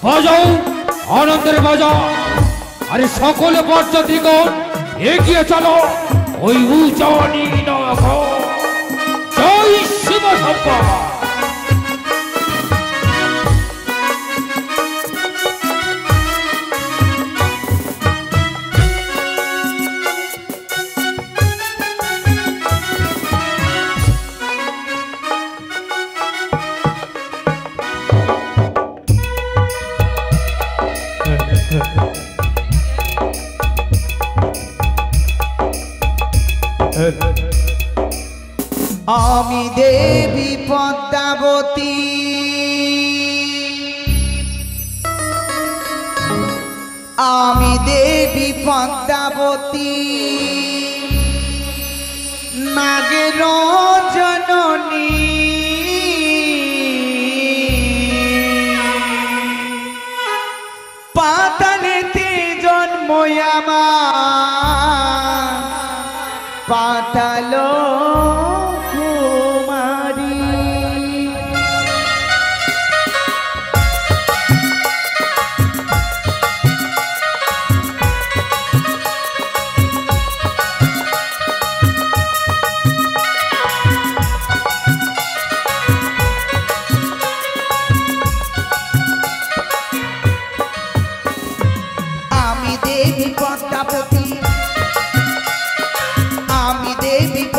বাজাও আনন্দের বাজাও। আরে সকলে বরযাত্রীগণ এগিয়ে চলো ওই উজানি নগর। জয় শিব শম্কর। আমি দেবী পদ্মাবতী আমি দেবী পদ্মাবতী নাগের জননী পাতালেতে জন্ম আমার পাতাল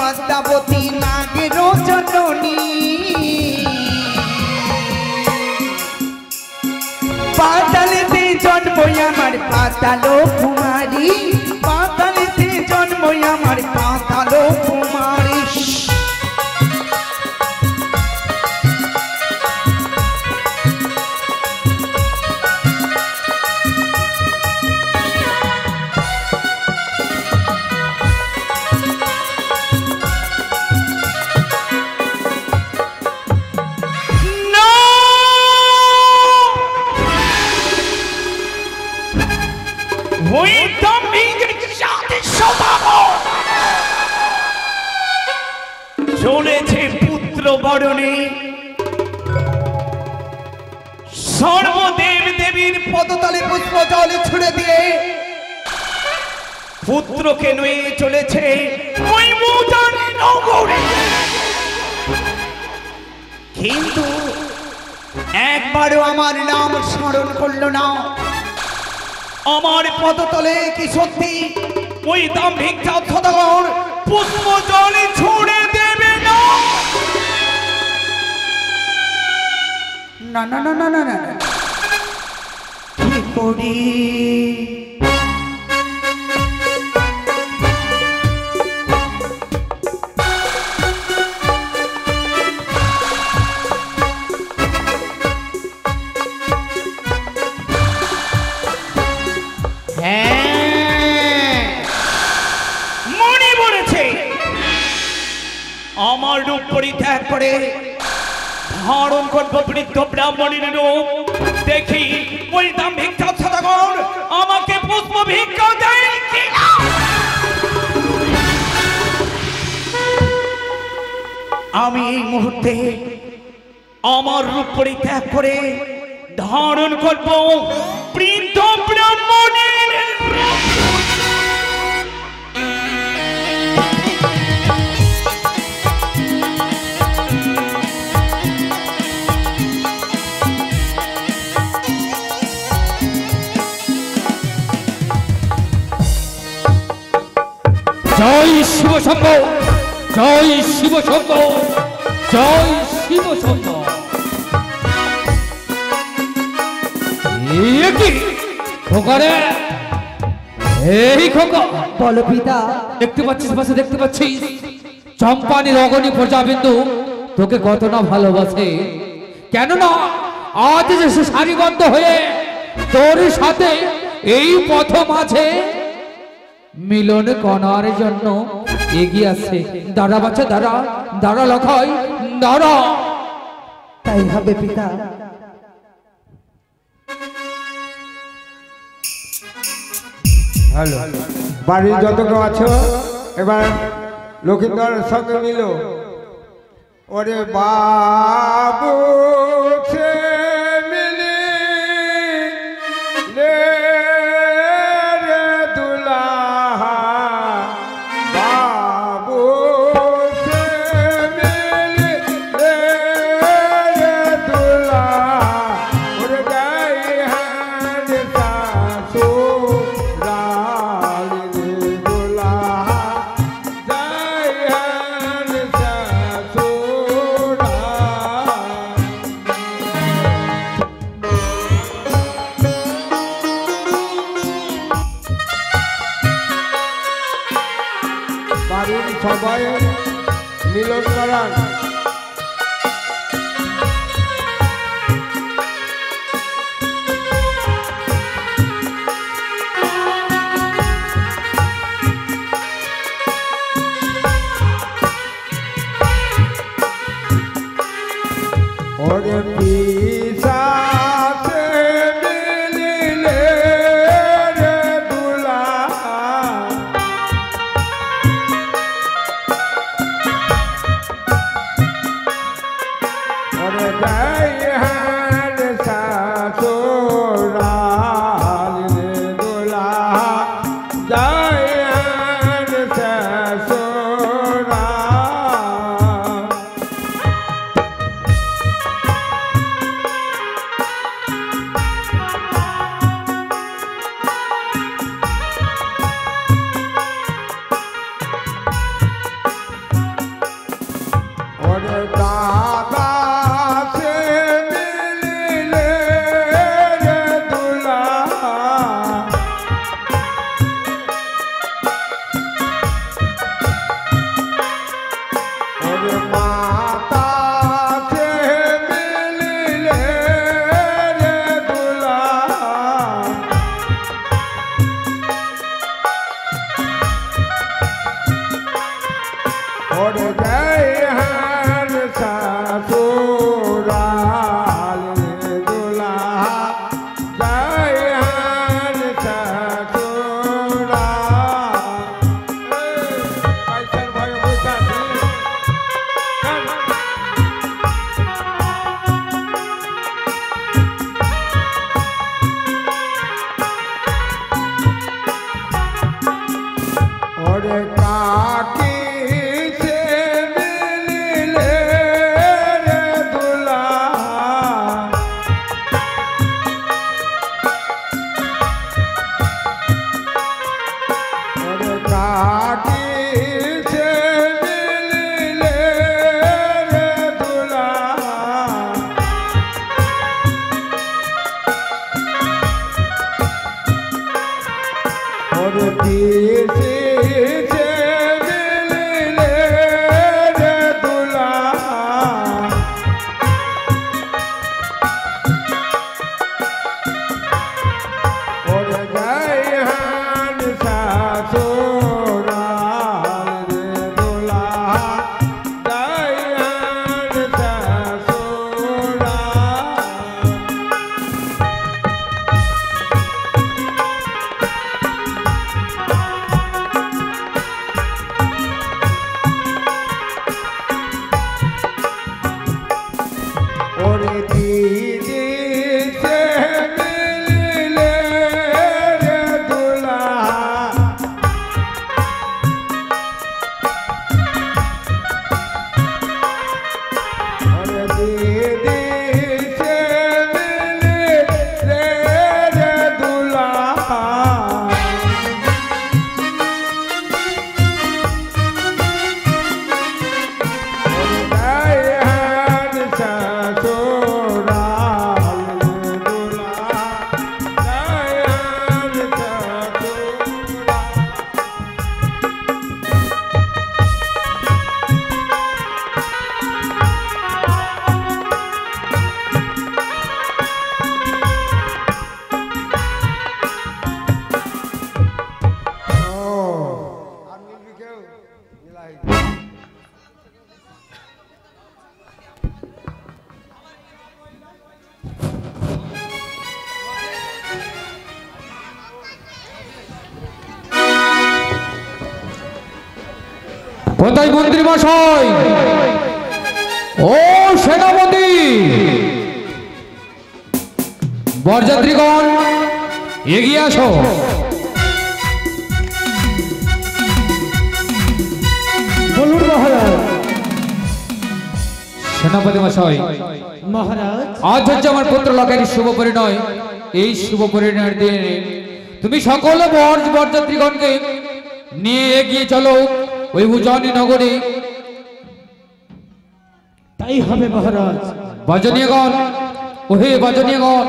পদ্মাবতী নাগের জননী পাতালেতে জন্ম আমার পাতাল কুমারী পাতালেতে জন্ম আমার পাতাল কুমারী চলেছে পুত্র বরণে সর্বদেব দেবীর পদতলে পুষ্প জল ছুড়ে দিয়ে পুত্রকে নিয়ে চলেছে ওই উজানি নগরে। কিন্তু একবারও আমার নাম স্মরণ করল না। আমার পদতলে কি সত্যি ওই দাম্ভিক সদাগর পুষ্প জলে ছুড়ে দেবে না? না না না না না না কি করি আমার রূপ পরিত্যাগ করে ধারণ করব বৃদ্ধ ব্রাহ্মণের রূপ। দেখি ওই দাম্ভিক সদাগর আমাকে পুষ্প ভিক্ষা দেয় কিনা। আমি এই মুহূর্তে আমার রূপ পরিত্যাগ করে ধারণ করব বৃদ্ধ ব্রাহ্মণের রূপ। জয় শিব শম্কর। জয় শিব শম্কর। জয় শিব শম্কর। কি খোকারে এই খোকা বলো পিতা। দেখতে পাচ্ছিস পাশে দেখতে পাচ্ছিস চম্পানি রগণী প্রজাবিন্দু তোকে কত না ভালোবাসে। কেননা আজ যে সে সারিবদ্ধ হয়ে তোর সাথে এই পথ মাঝে মিলন করার জন্য এগিয়ে আসছে। দাঁড়া বাচ্চা দাঁড়া, দাঁড়া লখাই দাঁড়া। তাই হবে পিতা। হ্যালো, বাড়ির যত কেউ আছো এবার লক্ষ্মীন্দরের সঙ্গে মিলো। ওরে বাবু মিলি ভাই মিলন করান। ওরে পিসাতে মিলিলে রে দুলা ওরে গায়হান শাশুড়াল রে দুলা গায়হান শাশুড়াল। ওরে দাদা সে মিলিলে রে দুলা ওরে মাতা সে মিলিলে রে দুলা ওরে গায়হান শাশুড়াল রে দুলা গায়হান শাশুড়াল। পয়সার ভয়ে বসে আছি। ওরে কাকি সে মিলিলে রে দুলা ওরে কাকি সে মিলিলে রে দুলা ওরে পিসি সে মিলিলে রে দুলা ওরে গায়হান শাশুড়াল রে দুলা গায়হান শাশুড়াল। ওরে দিদি সে মিলিলে রে দুলা ওরে দিদি সে মিলিলে রে দুলা ওরে গায়হান শাশুড়াল রে দুলা গায়হান কোথায় মন্ত্রী মশাই? ও সেনাপতি, বরযাত্রীগণ এগিয়ে আসো। বলুন মহারাজ। সেনাপতি মশাই, মহারাজ আজ হচ্ছে আমার পুত্র লকের শুভ পরিণয়। এই শুভ পরিণয়ের দিনে তুমি সকল বরযাত্রীগণকে নিয়ে এগিয়ে চলো ওই উজ্জয়িনী নগরে। তাই হবে মহারাজ। ভজনীয়গণ, ওহে ভজনীয়গণ,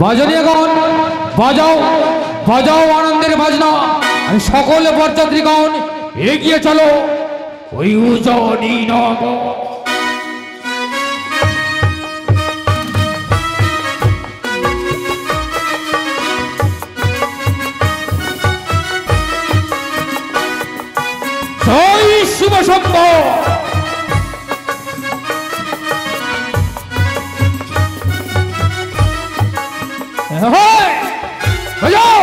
বাজনীয়গণ বাজাও বাজাও আনন্দের বাজনা আর সকলে বরযাত্রীগণ এগিয়ে চলো ওই উজনি নগর। জয় শিব শম্ভু। হ্যাঁ বাজাও।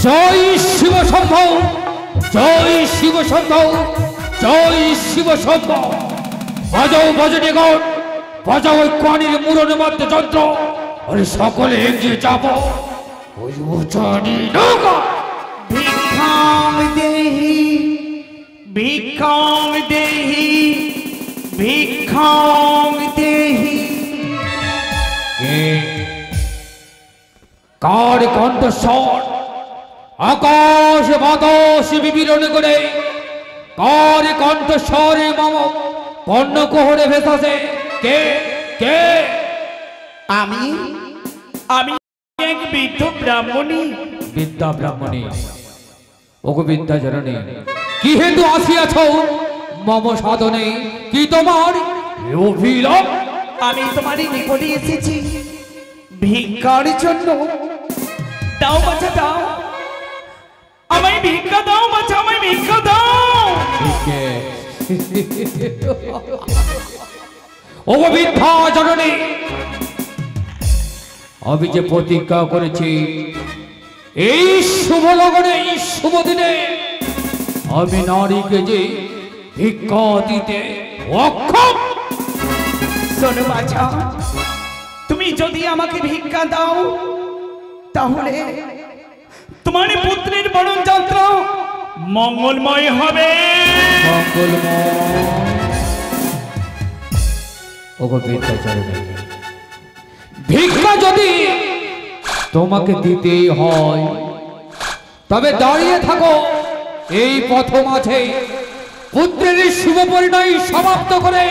জয় শিব শম্ভু জয় শিব শম্ভু জয় শিব শম্ভু। বাজাও ভজনীগণ বাজাও ওই কানের মুরনের মধ্যে যন্ত্র আরে সকলে এগিয়ে যাব ওই উজনি নগর। ভিক্ষাং দেহি ভিক্ষাং দেহি ভিক্ষাং দেহি। কার কণ্ঠস্বর আকাশ বাতাস বিবিরণ করে কার কণ্ঠস্বরে মম কর্ণকোহরে ভেসাছে কে কে? আমি আমি এক বৃদ্ধ ব্রাহ্মণী। বিদ্যা ব্রাহ্মণী ওগো বিদ্যা জননী কি হেতু আসিয়াছ মম সাধনে কি তোমার অভিলাপ? আমি তোমারই নিকটে এসেছি ভিক্ষার জন্য। দাও বাচ্চা দাও আমায় ভিক্ষা দাও বাচ্চা আমায় ভিক্ষা দাও। ওগো বিদ্যা জননী আমি যে প্রতিজ্ঞা করেছি এই শুভ লগনে এই শুভ দিনে আমি নারীকে যে ভিক্ষা দিতে অক্ষম। শোনো বাছা তুমি যদি আমাকে ভিক্ষা দাও তাহলে তোমার পুত্রের বরণ যন্ত্র মঙ্গলময় হবে। ওগো বিদ্যা জননী ভিক্ষা যদি তোমাকে দিতেই হয় তবে দাঁড়িয়ে থাকো এই পথ মাঝে পুত্রের শুভ পরিণয় সমাপ্ত করে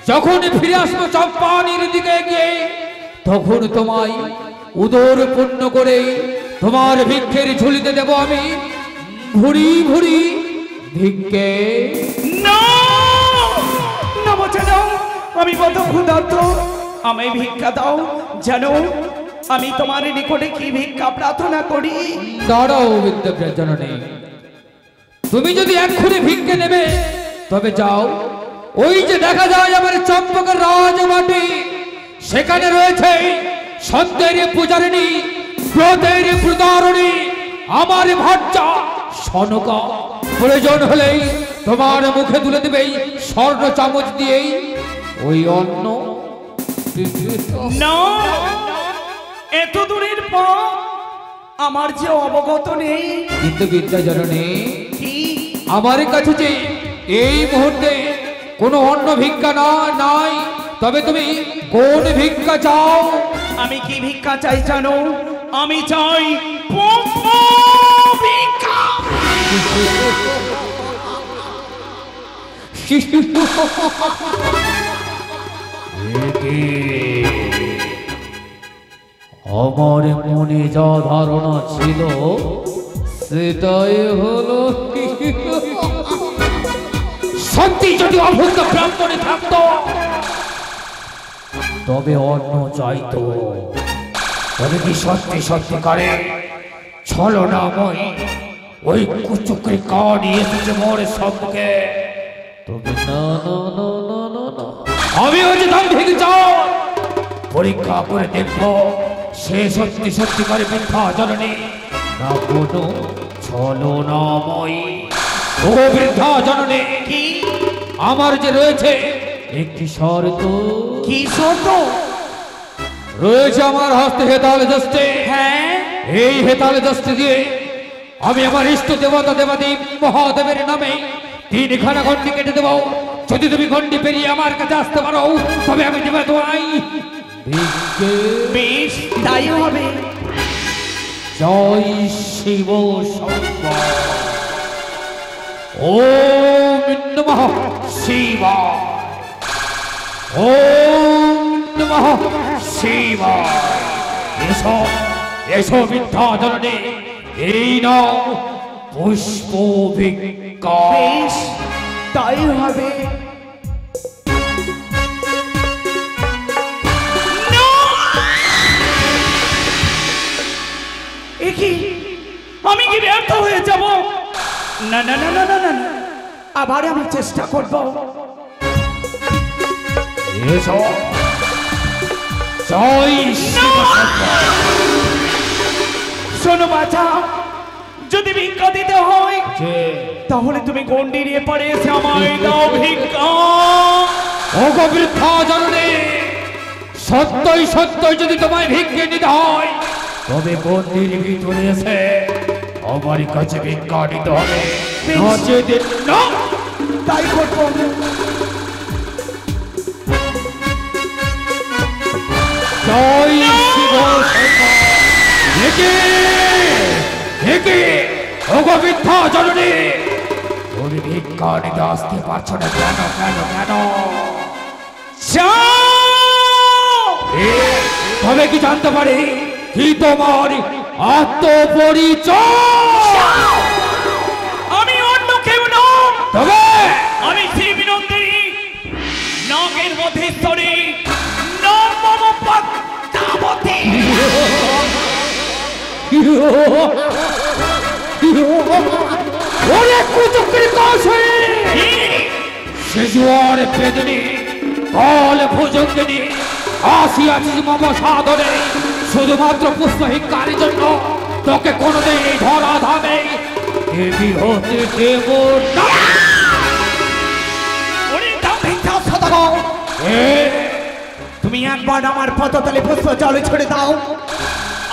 যখন ফিরে আসবো চম্পানির দিকে গিয়ে তখন তোমায় উদর পূর্ণ করে তোমার ভিক্ষের ঝুলিতে দেব আমি ভুরি ভুরি ভিক্ষে। না না বাছা দাও আমি বড় ক্ষুধার্ত আমায় ভিক্ষা দাও জানো আমি তোমার নিকটে কি ভিক্ষা প্রার্থনা করি। দাঁড়াও বিদ্যা জননী তুমি যদি এক্ষুনি ভিক্ষে নেবে তবে যাও ওই যে দেখা যায় আমার চম্পকের রাজবাটি সেখানে রয়েছে সত্যের পূজারিণী ব্রতের প্রতারণী আমার ভার্যা সনকা। প্রয়োজন হলেই তোমার মুখে তুলে দেবে স্বর্ণ চামচ দিয়েই ওই অন্ন। না এত দূরের পথ আমার যে অবগত নেই। কিন্তু বিদ্যা জননী কি আমার কাছে যে এই মুহূর্তে কোনো অন্য ভিক্ষা না নাই তবে তুমি কোন ভিক্ষা চাও? আমি কি ভিক্ষা চাই জানো আমি চাই পুষ্প ভিক্ষা। আমার মনে যা ধারণা ছিল সেটাই হলো। সত্যি যদি অভুক্ত ব্রাহ্মণে থাকতো তবে অন্য চাইতো তবে কি সত্যি সত্যি করে ছলনাময় ওই কুচুকরি কানি এসেছে মোর সম্মুখে? তবে না না না না না না আমি হচ্ছে দাম ভেঙে যাও পরীক্ষা করে দেখবো সে সত্যি সত্যি করে মিথ্যা জননী না কোনো ছলনাময়ী। ও বৃদ্ধা জননী, কি আমার যে রয়েছে একটি শর্ত। কি শর্ত? রয়েছে আমার হস্তে হেতাল দস্তে। হ্যাঁ, এই হেতাল দস্তে দিয়ে আমি আমার ইষ্ট দেবতা দেবাদেব মহাদেবের নামে 3খানা গন্ডি কেটে দেব। যদি তুমি গন্ডি পেরিয়ে আমার কাছে আসতে পারো তবে আমি দেব তোমায় ভিক্ষে। বেশ, তাই হবে। জয় শিব শম্ভর। ওম নমঃ শিবায়। ওম নমঃ শিবায়। এসো এসো মিথ্যা জননী, এই নাও পুষ্প ভিক্ষা। বেশ, তাই হবে। এ কি, আমি কি ব্যর্থ হয়ে যাব? না না না না না না না, আবার আমি চেষ্টা করব। এসো জয় শিব শম্ভর। শোনো বাছা, যদি ভিক্ষা দিতে হয় যে তাহলে তুমি গন্ডি নিয়ে পড়ে এসে আমায় দাও ভিক্ষা। ওগো বৃদ্ধা জননী, সত্যই সত্যই যদি তোমায় ভিক্ষে নিতে হয় তবে গন্ডির ভিতরে এসে আমার কাছে ভিক্ষা নিতে হবে। নচেত না। তাই করবো। জয় শিব শম্ভর। একে একে ওগো বৃদ্ধা জননী, তুমি ভিক্ষা নিতে আসতে পারছো না কেন কেন কেন? তবে কি জানতে পারি কি তোমার আত্মপরিচয়? আমি অন্য কেউ নয়, তবে আমি শ্রী বিনন্দিনী নাগের মধ্যেশ্বরী নবম পদ্মাবতী। ওরে কুচক্রি কৌশলী, শিশুয়ার বেদনী কল ভুজঙ্গিনী, আসিয়াছিস মম সাধনে শুধুমাত্র পুষ্পহিকার জন্য। তোকে কোনোদিন ধরা ধামে দেবী হতে দেব না। ওরে দাও ভিক্ষা সদাগর, তুমি একবার আমার পদতলে পুষ্প জলে ছড়ে দাও।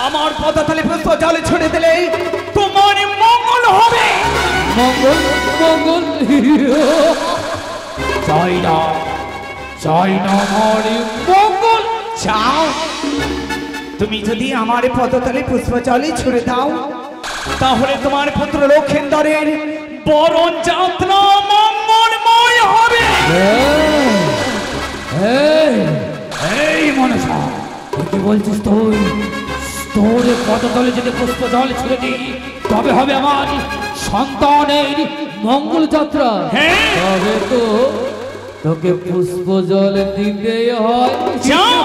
আমার পদতলে পুষ্প জলে ছড়ে দিলে তোমার মঙ্গল হবে। মঙ্গল মঙ্গল চাই না, চাই না আমার মঙ্গল। চাও, তুমি যদি আমার পদতলে পুষ্প জলে ছড়ে দাও তাহলে তোমার পুত্র লক্ষেন্দরের বরণ যাত্রা মঙ্গলময় হবে। এই মনসা, তুই কি বলছিস? তুই তোর পদতলে যদি পুষ্প জল ছেড়ে দিই তবে হবে আমার সন্তানের মঙ্গল যাত্রা। হ্যাঁ, তবে তো তোকে পুষ্প জল দিতে হয়। যাও।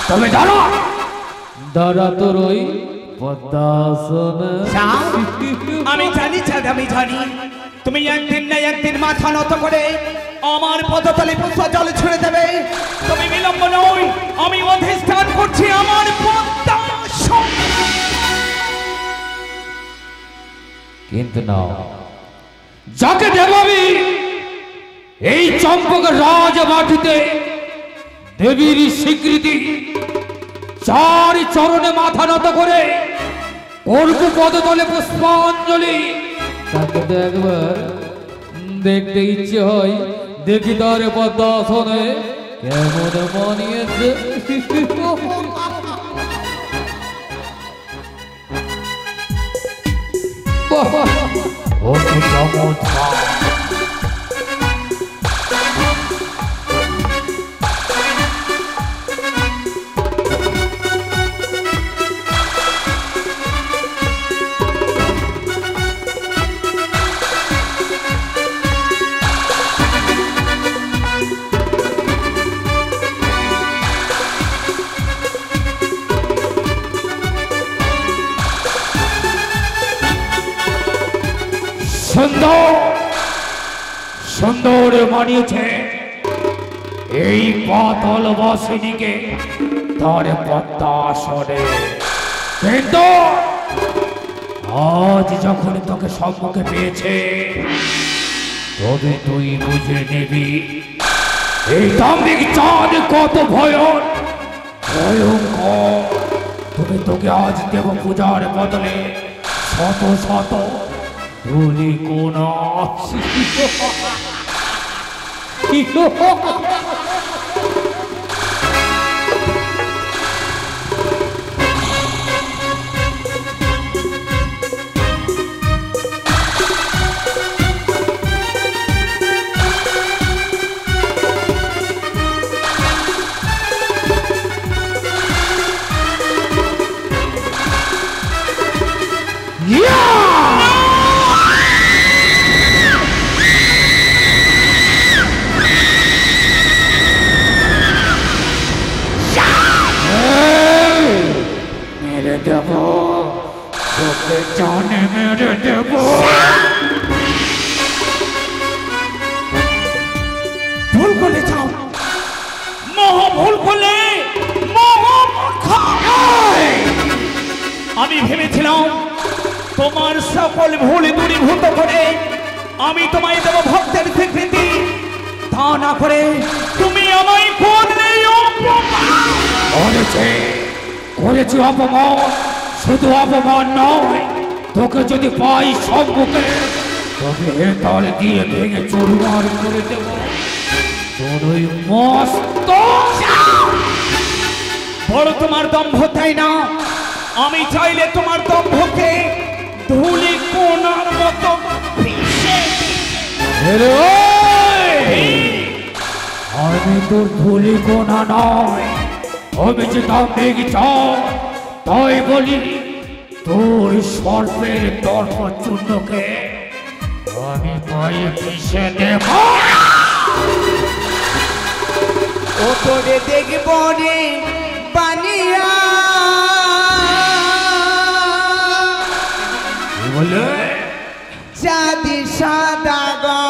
তবে দাঁড়া দাঁড়া, তোর ওই পদ্মাসন। যাও। আমি জানি চাঁদ, আমি জানি তুমি একদিন না একদিন মাথা নত করে আমার পদতলে পুষ্প জল ছুড়ে দেবে। তুমি বিলম্ব নয়, আমি অধিষ্ঠান করছি আমার পদ্মাসন। কিন্তু না, যাকে দেবাবি এই চম্পক রাজ মাটিতে দেবীর স্বীকৃতি, চার চরণে মাথা নত করে করবো পদতলে পুষ্পাঞ্জলি, তাকে তো একবার দেখতে ইচ্ছে হয়। দেখি তার পদ্মাসনে কেমন মানিয়েছে। অতি চমৎকার। সুন্দর সুন্দর মানিয়েছে এই পাতাল বাসিনীকে তার পদ্মাসনে, কিন্তু আজ যখন তোকে সম্মুখে পেয়েছে তবে তুই বুঝে নিবি এই দাম্ভিক চাঁদ কত ভয়ঙ্কর। তুমি তোকে আজ দেব পূজার বদলে শত শত ধুলি কোনা। মেরে দেব তোকে, জানে মেরে দেব। ভুল করলে যাও, মহা ভুল করলে, মহামূর্খ। আমি ভেবেছিলাম তোমার সকল ভুল দূরীভূত করে আমি তোমায় দেব ভক্তের স্বীকৃতি, তা না করে তুমি আমায় করলে অপমান। করেছি অপমান, শুধু অপমান নয়, তোকে যদি পাই সম্মুখে তবে তাল দিয়ে ভেঙে চুরমার করে দেব তোর ওই মস্ত। বড় তোমার দম্ভ, তাই না? আমি চাইলে তোমার দম্ভকে ধুলি কোনার মতো পিষে আমি তোর ধুলি কোনা নয়, আমি যে দাম্ভিক চাঁদ, তাই বলি তোর সর্পের দর্প চূর্ণকে আমি পায়ে পিষে দেব। ও তোরে দেখব রে বানিয়া, বলে চাঁদি সাদা গা,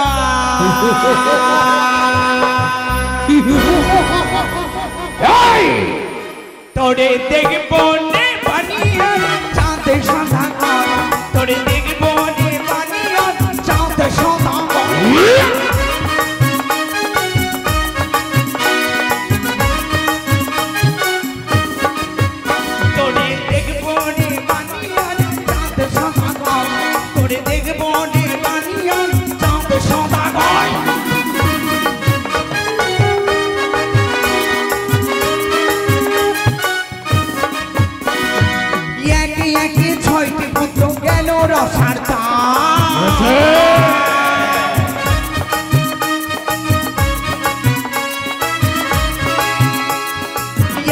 তোরে দেখব রে বানিয়া চাঁদ সাদা গা, তোরে দেখব রে বানিয়া চাঁদ সাদা গা। তোরে দেখব রে বানিয়া চাঁদ সাদা গা, তোরে দেখব রে বানিয়া চাঁদ সাদা গা। একে একে 6টি পুত্র গেল রসার তার,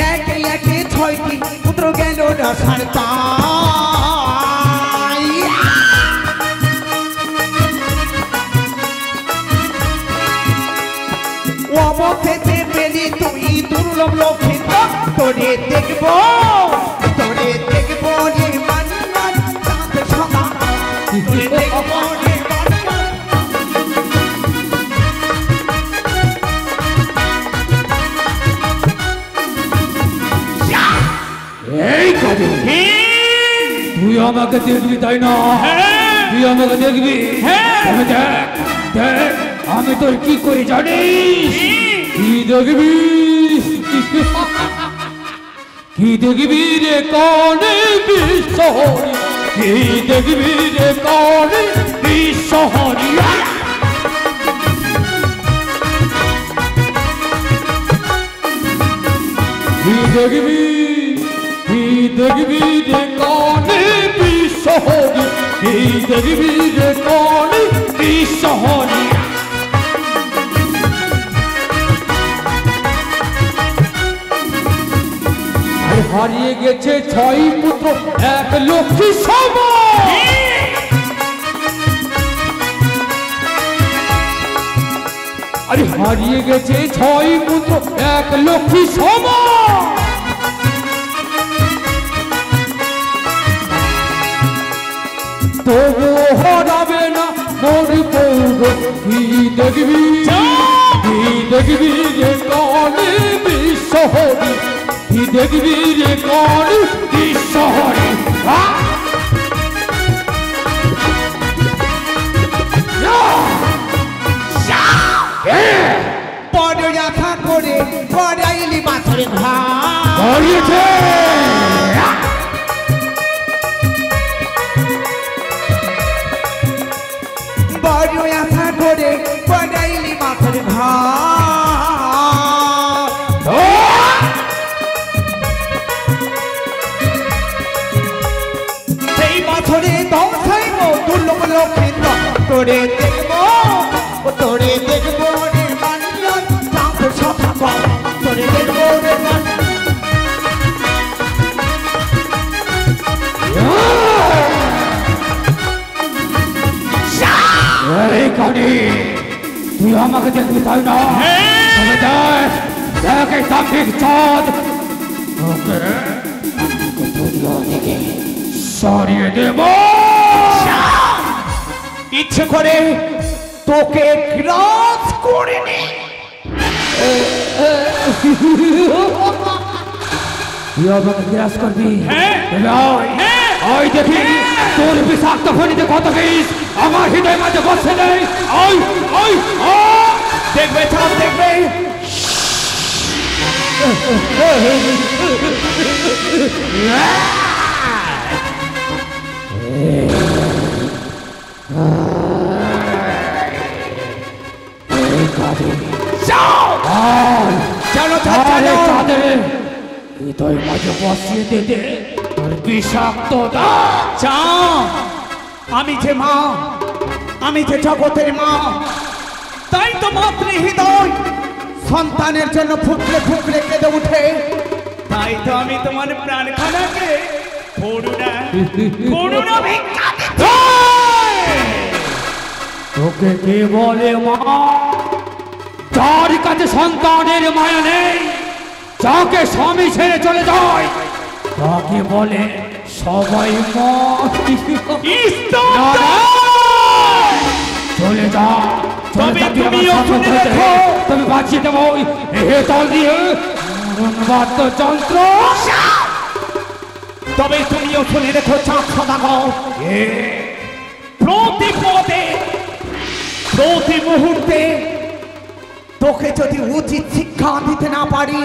একে একে 6টি পুত্র গেল রসার তার। অবশেষে পেলি তুই দুর্লভ লক্ষিত, তোরে দেখব, তোরে দেখব রে বানিয়ান চাঁদ সাদা, তোরে দেখব রে বানিয়ান। এই কাজে তুই আমাকে দেখবি, তাই না? তুই আমাকে দেখবি? তবে দেখ দেখ আমি তোর কি করি জানিস? কি দেখবি? কি দেখবি রে কানে বিশ্বহরি, কি দেখবি রে কানে বিশ্বহরি। কি দেখবি, কি দেখবি রে কানে বিশ্বহরি, কি দেখবি রে কানে বিশ্বহরি। হারিয়ে গেছে 6 পুত্র এক লক্ষ্মী সম, আরে হারিয়ে গেছে 6 পুত্র এক লক্ষ্মী সম। তবুও হারাবে না মোর পৌর, কি দেখবি কি দেখবি রে কানে বিশ্বহরি, কি দেখবি রে কানে বিশ্বহরি। বড় আশা করে পড়াইলি মাথার ঘাম করিয়েছে বড় আশা করে পড়াইলি মাথার ঘাম সেই বছরে দশাইব দুর্লভ লক্ষিন্দ তোরে দেখবো তোরে দেখবো রে মানিয়ার চাঁদ সাথা কর তোরে দেখবো রে এই কানে তুই আমাকে দেখবি তাই না? তবে দেখ দেখ এই তান্ত্রিক চাঁদ ওকে দুনিয়া থেকে সরিয়ে দেব। ইচ্ছে করে তোকে গ্রাস করে নে তুই আমাকে গ্রাস করবি? ওই দেখি তোর বিষাক্ত ফণিতে কত বিষ আমার হৃদয় মাঝে বসে নেই। ওই ওই দেখবে চাঁদ দেখবে হৃদয় মাঝে বসিয়ে দে দে তোর বিষাক্ত আমি যে মা আমি যে জগতের মা তাই তো মাতৃ হৃদয় সন্তানের জন্য ফুটলে ফুটলে কেঁদে উঠে তাই তো আমি তোমার প্রাণখানাকে করুণা করুণা ভিক্ষা দিতে তোকে কে বলে মা? যার কাছে সন্তানের মায়া নেই, যাকে স্বামী ছেড়ে চলে যায় তাকে বলে সবাই মা। চলে যা তবে তুমিও শুনে রেখো তবে বাঁচিয়ে দেবো হেতল দিয়ে বাদ্যযন্ত্র। তবে তুমিও শুনে রেখো চাঁদ সদাগর প্রতি পদে প্রতি মুহূর্তে তোকে যদি উচিত শিক্ষা দিতে না পারি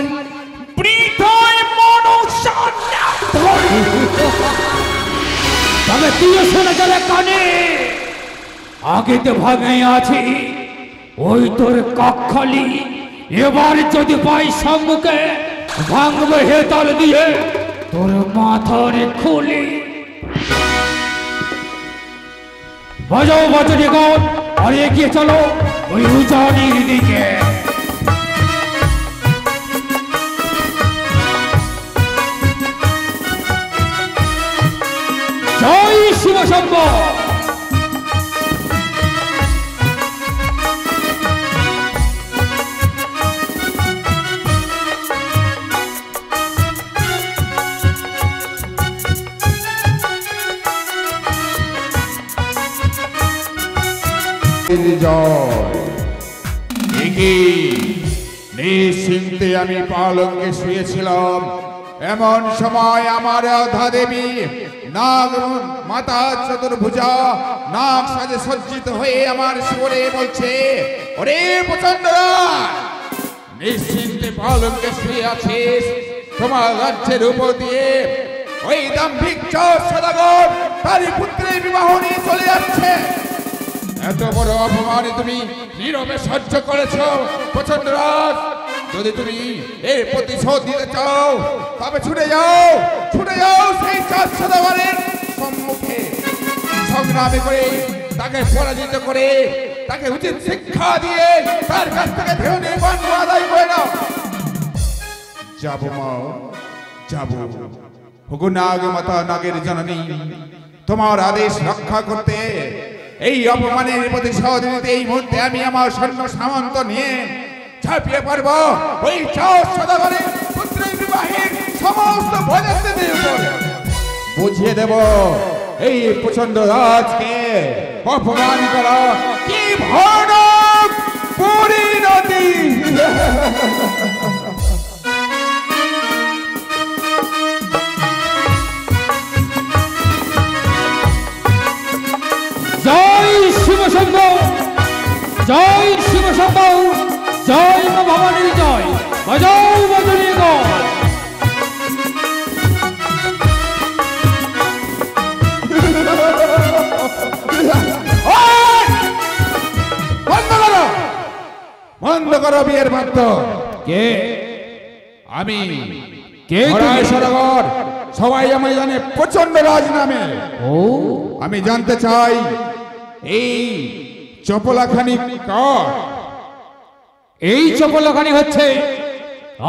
বৃথায় মনুষ্য তবে তুইও শোনা গেলে কানে আগে তো ভাগে আছি ওই তোর কাকখালি এবার যদি পাই সম্মুখে ভাঙবে হেতল দিয়ে তোর মাথার খুলি। বাজাও বাজারে গান আর এগিয়ে চলো ওই উজানির দিকে। জয় শিব শম্ভু। নিশ্চিন্তে আমি পালঙ্কে শুয়েছিলাম, এমন সময় আমার রাধা দেবী নাগ মাতা চতুর্ভুজা নাগ সাজে সজ্জিত হয়ে আমার শিবরে বলছে, ওরে প্রচন্ড নিশ্চিন্তে পালঙ্কে শুয়ে আছিস, তোমার রাজ্যের উপর দিয়ে ওই দাম্ভিক চোর সদাগর তারই পুত্রের বিবাহ নিয়ে চলে যাচ্ছে। এত বড় অপমান তুমি নীরবে সহ্য করেছ প্রচন্ড রাজ। যদি তুমি এর প্রতিশোধ দিতে চাও তবে ছুটে যাও সেই চাঁদ সদাগরের সম্মুখে সংগ্রামে করে তাকে পরাজিত করে তাকে উচিত শিক্ষা দিয়ে তার কাছ থেকে ধরে বন্ধ আদায় করে নাও। যাবো মা যাবো, হুগু নাগ মাতা নাগের জননী, তোমার আদেশ রক্ষা করতে এই অপমানের প্রতিশোধ নিতে এই মুহূর্তে আমি আমার সৈন্য সামন্ত নিয়ে ঝাঁপিয়ে পড়ব ওই চাঁদ সদাগরের পুত্রের বিবাহের সমস্ত ভোজনদের উপর। বুঝিয়ে দেব এই প্রচন্ড রাজকে অপমান করা কি ভয়ানক পরিণতি। জয় শিব শম্ভু, জয় মা ভবানীর জয়, বাজাও বাজুরি গো। বন্ধ করো, বন্ধ করো বিয়ের মাত্র। কে আমি কে হরায় তুমি? সরোবর, সবাই আমায় জানে প্রচন্ড রাজ নামে। ও আমি জানতে চাই এই চপলাখানি কার? এই চপলাখানি হচ্ছে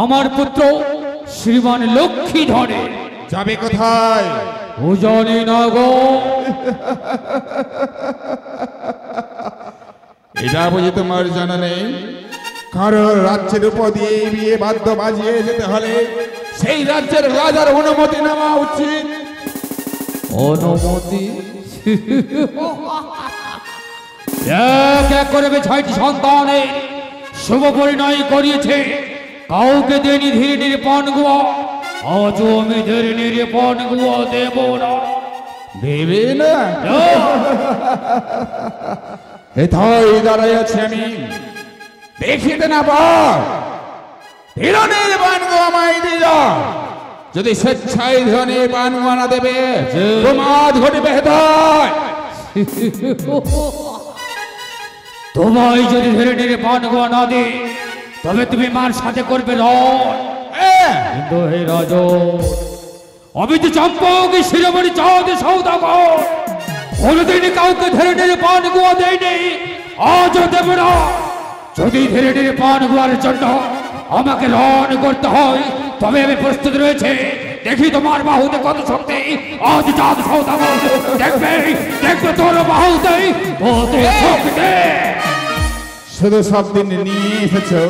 আমার পুত্র শ্রীমান লক্ষ্মীধরের। যাবে কোথায়? ও জানি না গো। এটা বুঝি তোমার জানা নেই? কারোর রাজ্যের উপর দিয়ে বিয়ে বাদ্য বাজিয়ে যেতে হলে সেই রাজ্যের রাজার অনুমতি নেওয়া উচিত। অনুমতি? এক এক করে 6টি সন্তানের শুভ পরিণয় করিয়েছে, কাউকে দেনি ধীরে ধীরে পান গুয়া। আজও আমি ধীরে ধীরে পান গুয়া দেব না। দেবে না? এথায় দাঁড়াই আছি আমি, দেখিতে না পার হিরণের বানগো আমায় দিল। যদি স্বেচ্ছায় ধরনের বানগো না দেবে প্রমাদ ঘটিবে হেথায়। তোমায় যদি ধীরে ধীরে পান গুয়া না দে, তবে তুমি মার সাথে করবে রণ। কিন্তু হে রাজ, আমি তো চম্পক শিরোমণি চাঁদ সৌদাগর, কোনোদিন কাউকে ধীরে ধীরে পান গুয়া দেয়নি, আজও দেব না। যদি ধীরে ধীরে পান গুয়ার জন্য আমাকে রণ করতে হয়, তবে আমি প্রস্তুত রয়েছে। দেখি তোমার বাহুতে কত শক্তি। আজ চাঁদ সৌদাগর দেখবে, দেখবে তোর বাহুতে কত শক্তি। শুধু সব দিন নিয়ে এসেছো,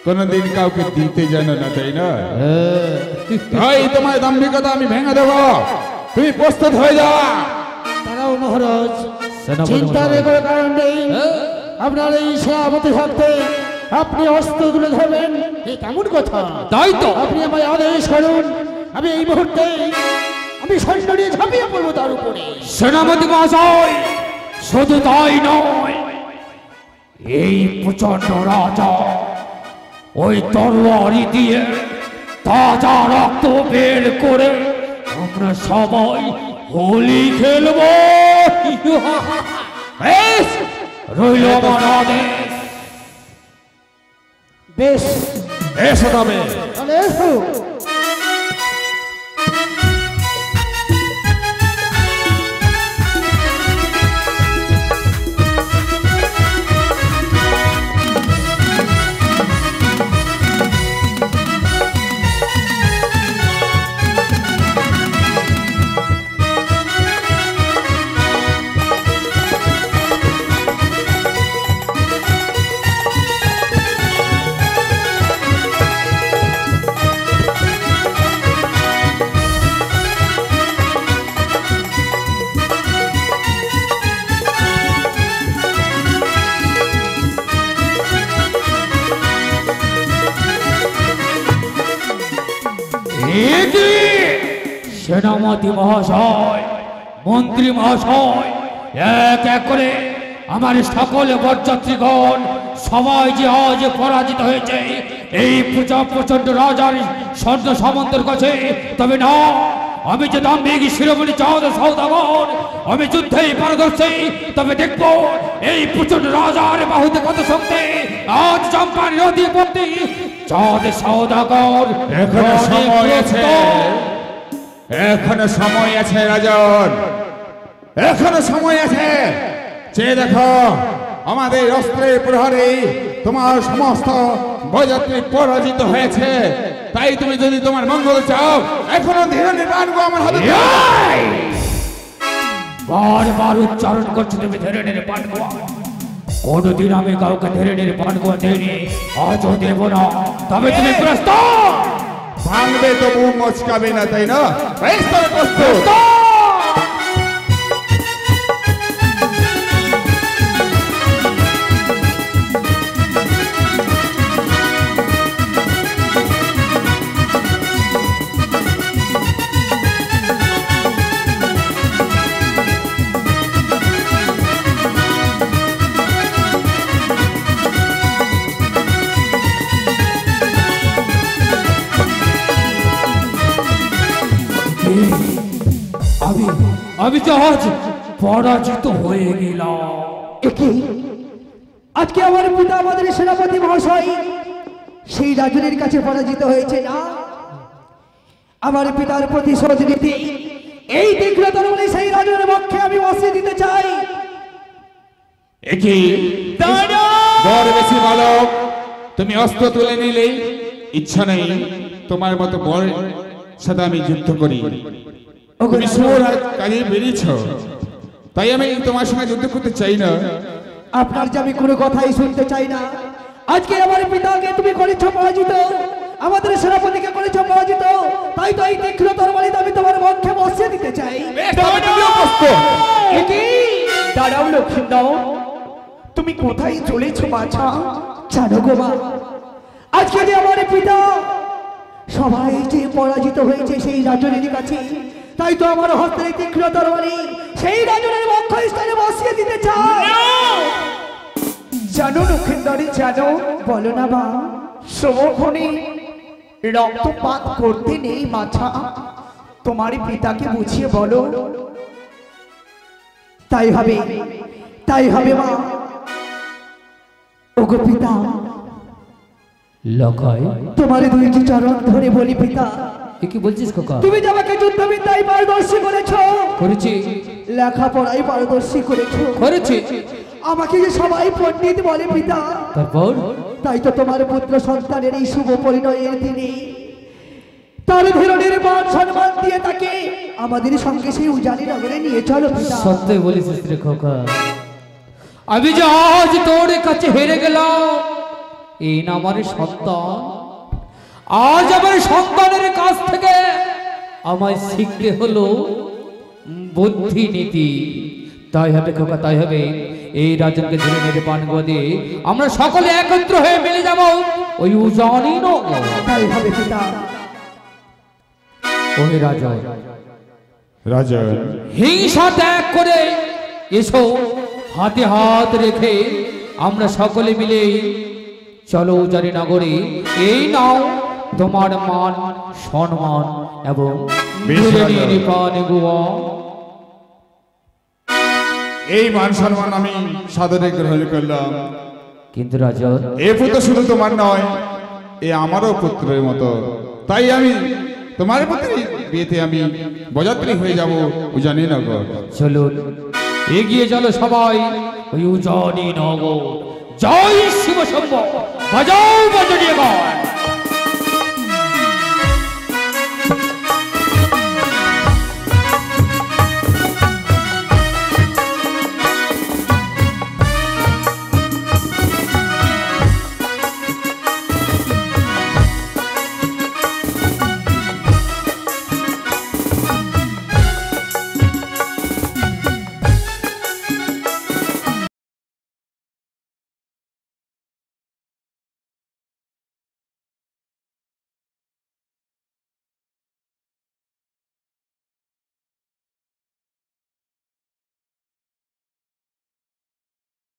কোনদিন কাউকে দিতে জানো না, তাই না? তাই তোমার দাম্ভিকতা আমি ভেঙে দেবো। তুমি প্রস্তুত হয়ে যাও। তারাও মহারাজ, সেনাপতি চিন্তার মহারাজ। কোনো কারণ নেই। আপনার এই সেনাপতি থাকতে আপনি অস্ত্র তুলে ধরবেন, এই কেমন কথা? তাই তো। আপনি আমায় আদেশ করুন, আমি এই মুহূর্তে আমি সৈন্য নিয়ে ঝাঁপিয়ে পড়বো তার উপরে। সেনাপতি মহাশয়, শুধু তাই নয়, এই প্রচন্ড রাজা ওই তরবারি দিয়ে তাজা রক্ত বের করে আমরা সবাই হোলি খেলবো। বেশ, রইল আমার আদেশ। বেশ, এসো তবে। তাহলে এসো। সেনাপতি মহাশয়, মন্ত্রী মহাশয়, এক এক করে আমার সকল বরযাত্রীগণ সবাই যে আজ পরাজিত হয়েছে এই প্রচন্ড রাজার স্বর্ণ সামন্তের কাছে, তবে না, আমি যে দাম্ভিক শিরোমণি চাঁদ সৌদাগর, আমি যুদ্ধেই পারদর্শী। তবে দেখবো এই প্রচন্ড রাজার বাহুতে কত শক্তি। আজ চম্পার নদী পড়তে চাঁদ সৌদাগর এখনো সময় আছে, এখনো সময় আছে রাজন, এখনো সময় আছে। যে দেখো, আমাদের অস্ত্রের প্রহারে তোমার সমস্ত বরযাত্রী পরাজিত হয়েছে। তাই তুমি যদি তোমার মঙ্গল চাও, এখনো ধীরে নির্মাণ আমার হাতে বারবার উচ্চারণ করছো তুমি ধীরে ধীরে পান গোয়া। কোনদিন আমি কাউকে ধীরে ধীরে পান গোয়া দেয়নি, আজও দেব না। তবে তুমি প্রস্তুত? ভাঙবে তবু মচকাবে না, তাই না? প্রস্তুত। আমি তো আজ পরাজিত হয়ে গেলাম। একে আজকে আমার পিতা আমাদের সেনাপতি মহাশয় সেই রাজনের কাছে পরাজিত হয়েছে না? আমার পিতার প্রতিশোধ নিতে এই তীক্ষ্ণতর বলে সেই রাজনের পক্ষে আমি বসিয়ে দিতে চাই। একই বড় বেশি বালক, তুমি অস্ত্র তুলে নিলে ইচ্ছা নেই তোমার মতো বড় সাথে আমি যুদ্ধ করি। তুমি সুর কাজে বেরিয়েছ, তাই আমি তোমার সঙ্গে যুদ্ধ করতে চাই না। আপনার যে আমি কোনো কথাই শুনতে চাই না। আজকে আমার পিতাকে তুমি করেছ পরাজিত, আমাদের সেনাপতিকে করেছ পরাজিত, তাই তো এই তীক্ষ্ণতর বলে আমি তোমার পক্ষে বসিয়ে দিতে চাই। দাঁড়াও লক্ষ্মীন্দর, তুমি কোথায় চলেছো বাছা? জানো গো মা, আজকে যে আমার পিতা সবাই যে পরাজিত হয়েছে সেই রাজনের কাছে, তাই তো আমার হস্তে তীক্ষ্ণতর বলে সেই রাজনের বক্ষস্থলে বসিয়ে দিতে চাই। জানো লক্ষ্মীন্দরী, জানো? বলো না মা। সমক্ষণে রক্তপাত করতে নেই মাথা, তোমার পিতাকে বুঝিয়ে বলো। তাই হবে, তাই হবে মা। ওগো পিতা, লকাই তোমার দুইটি চরণ ধরে বলি পিতা, এ কি বলছিস খোকা? তুমি যে আমাকে যুদ্ধবিদ্যায় পারদর্শী করেছো, করেছি লেখাপড়ায় পারদর্শী করেছো, করেছি। আমাকে যে সবাই পণ্ডিত বলে পিতা, তারপর তাই তো তোমার পুত্র সন্তানের এই শুভ পরিণয়ের দিনে তার ধীরনের মান সম্মান দিয়ে তাকে আমাদের সঙ্গে সেই উজানি নগরে নিয়ে চলো পিতা। সত্যি বলিস রে খোকা, আমি যে আজ তোর কাছে হেরে গেলাম, এই না আমার সন্তান। আজ আমার সন্তানের কাছ থেকে আমায় শিখতে হলো বুদ্ধি নীতি। তাই হবে খোকা, তাই হবে। এই রাজনকে ধরে নেড়ে পান দিয়ে আমরা সকলে একত্র হয়ে মিলে যাব ওই উজানি নগর। তাই হবে পিতা। ওহে রাজন, রাজা হিংসা ত্যাগ করে এসো, হাতে হাত রেখে আমরা সকলে মিলে চলো উজানি নগরে। এই নাও তোমার মান সম্মান এবং এই মান সম্মান আমি সাদরে গ্রহণ করলাম, কিন্তু রাজন, এ পুত্র শুধু তোমার নয়, এ আমারও পুত্রের মতো। তাই আমি তোমার পুত্রের বিয়েতে আমি বরযাত্রী হয়ে যাব উজানি নগর। চলুন এগিয়ে চলো সবাই ওই উজানি নগর। জয় শিব শম্ভ, বাজাও বাজানিয়া গান।